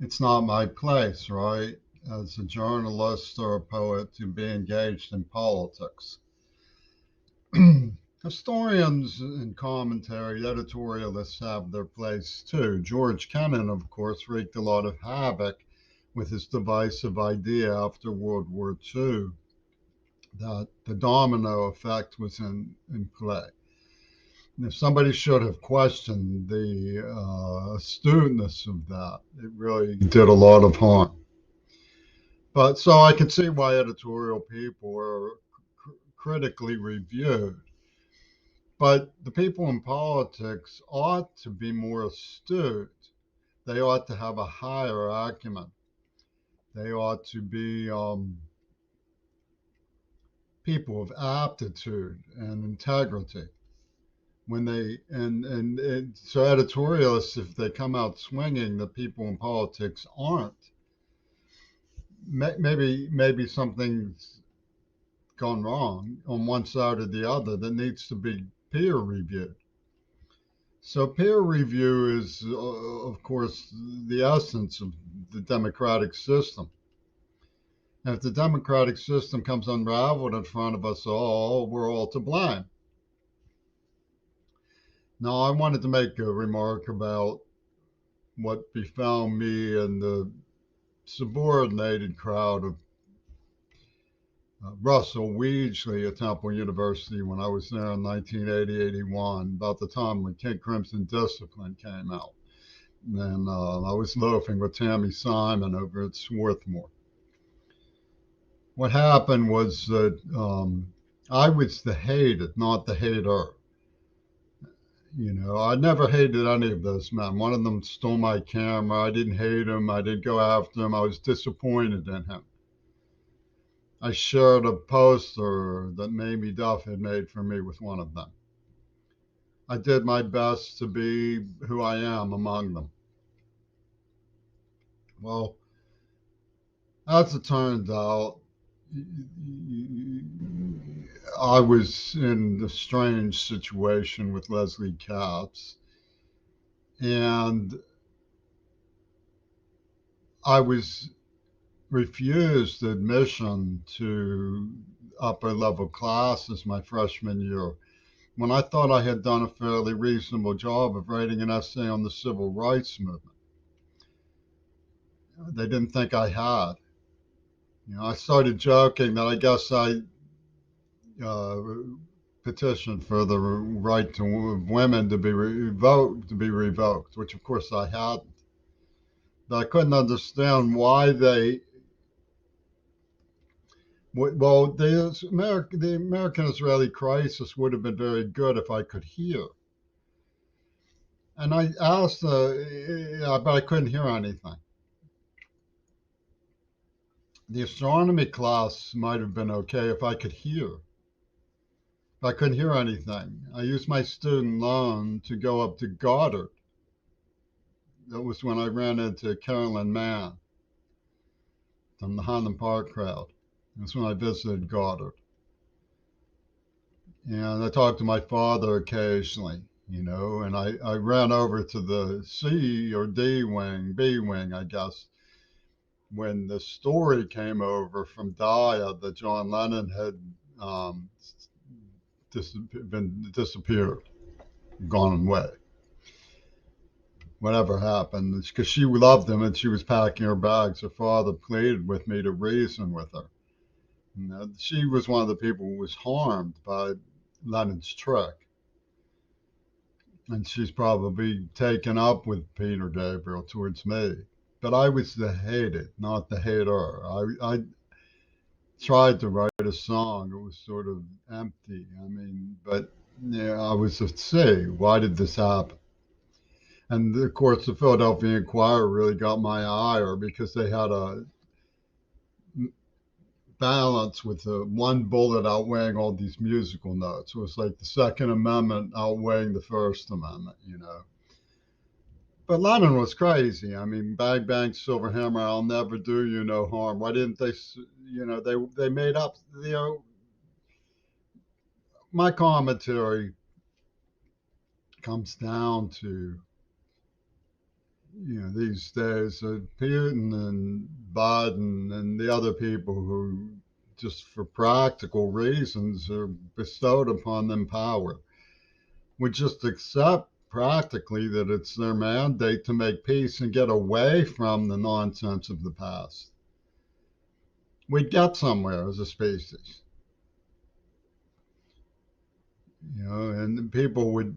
it's not my place, right, as a journalist or a poet to be engaged in politics. Historians and commentary editorialists have their place too. George Kennan, of course, wreaked a lot of havoc with his divisive idea after World War II that the domino effect was in play. And if somebody should have questioned the astuteness of that, it really did a lot of harm. But so I can see why editorial people are critically reviewed. But the people in politics ought to be more astute. They ought to have a higher acumen. They ought to be people of aptitude and integrity. When they and so editorialists, if they come out swinging, the people in politics aren't. Maybe something's gone wrong on one side or the other that needs to be peer reviewed. So peer review is, of course, the essence of the democratic system. And if the democratic system comes unraveled in front of us all, we're all to blame. Now, I wanted to make a remark about what befell me and the subordinated crowd of Russell Weedsley at Temple University when I was there in 1980-81, about the time when King Crimson Discipline came out. And I was loafing with Tammy Simon over at Swarthmore. What happened was that I was the hated, not the hater. You know, I never hated any of those men. One of them stole my camera. I didn't hate him. I didn't go after him. I was disappointed in him. I shared a poster that Mamie Duff had made for me with one of them. I did my best to be who I am among them. Well, as it turned out, I was in a strange situation with Leslie Katz, and I was refused admission to upper level classes my freshman year when I thought I had done a fairly reasonable job of writing an essay on the civil rights movement. They didn't think I had. You know, I started joking that I guess I uh, petitioned for the right to women to be revoked, which of course I hadn't. But I couldn't understand why they. Well, the American-Israeli crisis would have been very good if I could hear. And I asked, but I couldn't hear anything. The astronomy class might have been okay if I could hear. But I couldn't hear anything. I used my student loan to go up to Goddard. That was when I ran into Carolyn Mann from the Highland Park crowd. That's when I visited Goddard. And I talked to my father occasionally, you know, and I ran over to the C or D wing, B wing, I guess, when the story came over from Daya that John Lennon had um, disappeared, gone away. Whatever happened, because she loved him and she was packing her bags. Her father pleaded with me to reason with her. You know, she was one of the people who was harmed by Lennon's trick. And she's probably taken up with Peter Gabriel towards me. But I was the hated, not the hater. I tried to write a song. It was sort of empty. I mean, but yeah, I was at sea. Why did this happen? And of course, the Philadelphia Inquirer really got my ire because they had a balance with the one bullet outweighing all these musical notes. It was like the Second Amendment outweighing the First Amendment, you know. But Lennon was crazy. I mean, bang bang, silver hammer, I'll never do you no harm. Why didn't they? You know, they made up. You know, my commentary comes down to these days, Putin and Biden and the other people who, just for practical reasons, are bestowed upon them power, would just accept practically that it's their mandate to make peace and get away from the nonsense of the past. We'd get somewhere as a species, and people would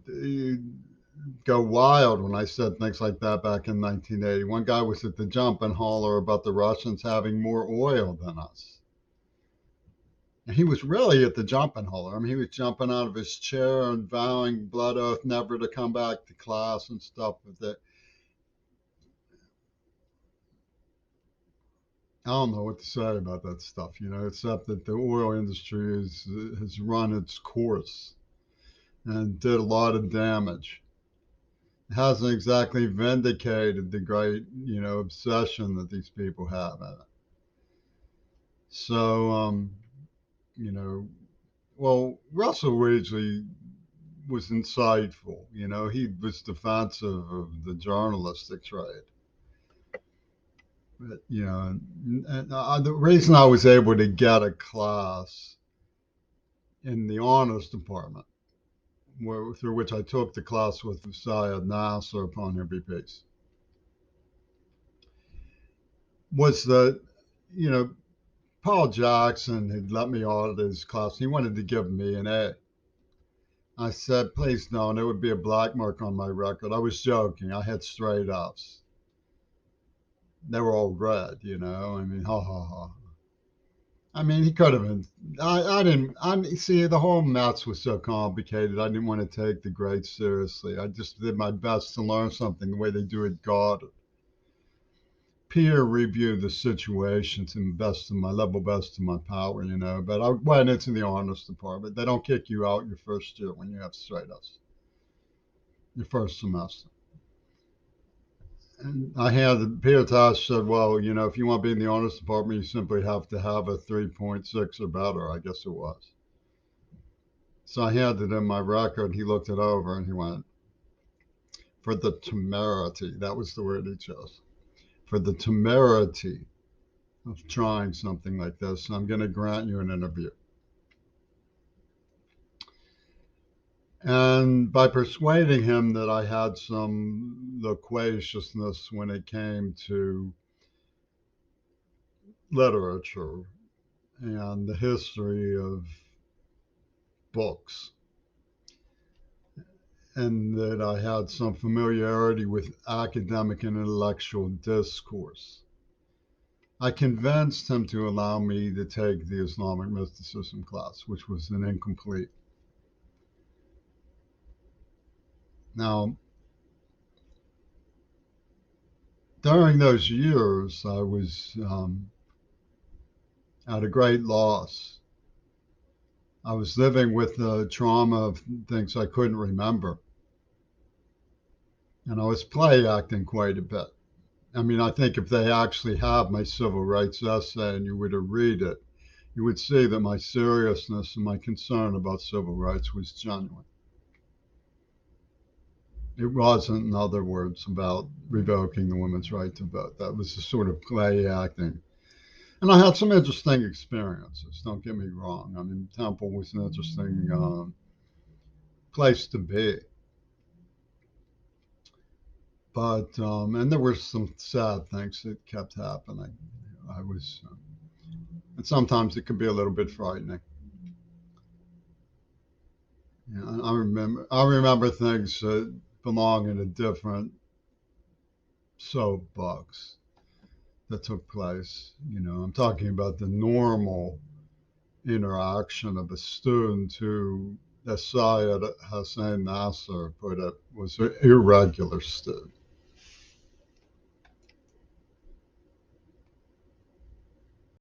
go wild when I said things like that back in 1980. One guy was at the jump and holler about the Russians having more oil than us. And he was really at the jump and holler. I mean, he was jumping out of his chair and vowing blood oath never to come back to class and stuff. I don't know what to say about that stuff, except that the oil industry has run its course and did a lot of damage. It hasn't exactly vindicated the great, obsession that these people have in it. So, you know, well, Russell Weigeley was insightful. He was defensive of the journalistic trade. But, the reason I was able to get a class in the honors department, through which I took the class with Syed Nasser upon every piece, was that, you know, Paul Jackson had let me audit his class. He wanted to give me an A. I said, please don't. It would be a black mark on my record. I was joking. I had straight ups. They were all red, I mean, ha ha ha. I mean, he could have been. I didn't. See, the whole mess was so complicated. I didn't want to take the grades seriously. I just did my best to learn something the way they do at God. Peer review the situation to the best of my level, best of my power, But I went into the honors department. They don't kick you out your first year when you have straight ups, your first semester. And I had Peter Tosh said, well, if you want to be in the honors department, you simply have to have a 3.6 or better. I guess it was. So I handed him my record. He looked it over and he went, for the temerity, that was the word he chose, for the temerity of trying something like this, I'm going to grant you an interview. And by persuading him that I had some loquaciousness when it came to literature and the history of books, and that I had some familiarity with academic and intellectual discourse, I convinced him to allow me to take the Islamic mysticism class, which was an incomplete. Now, during those years, I was at a great loss. I was living with the trauma of things I couldn't remember. And I was play acting quite a bit. I mean, I think if they actually have my civil rights essay and you were to read it, you would see that my seriousness and my concern about civil rights was genuine. It wasn't, in other words, about revoking the women's right to vote. That was a sort of play acting. And I had some interesting experiences, don't get me wrong. I mean, Temple was an interesting place to be. But, and there were some sad things that kept happening. I was, and sometimes it could be a little bit frightening. I remember things that belong in a different soapbox that took place. I'm talking about the normal interaction of a student who, as Syed Hussein Nasser put it, was an irregular student.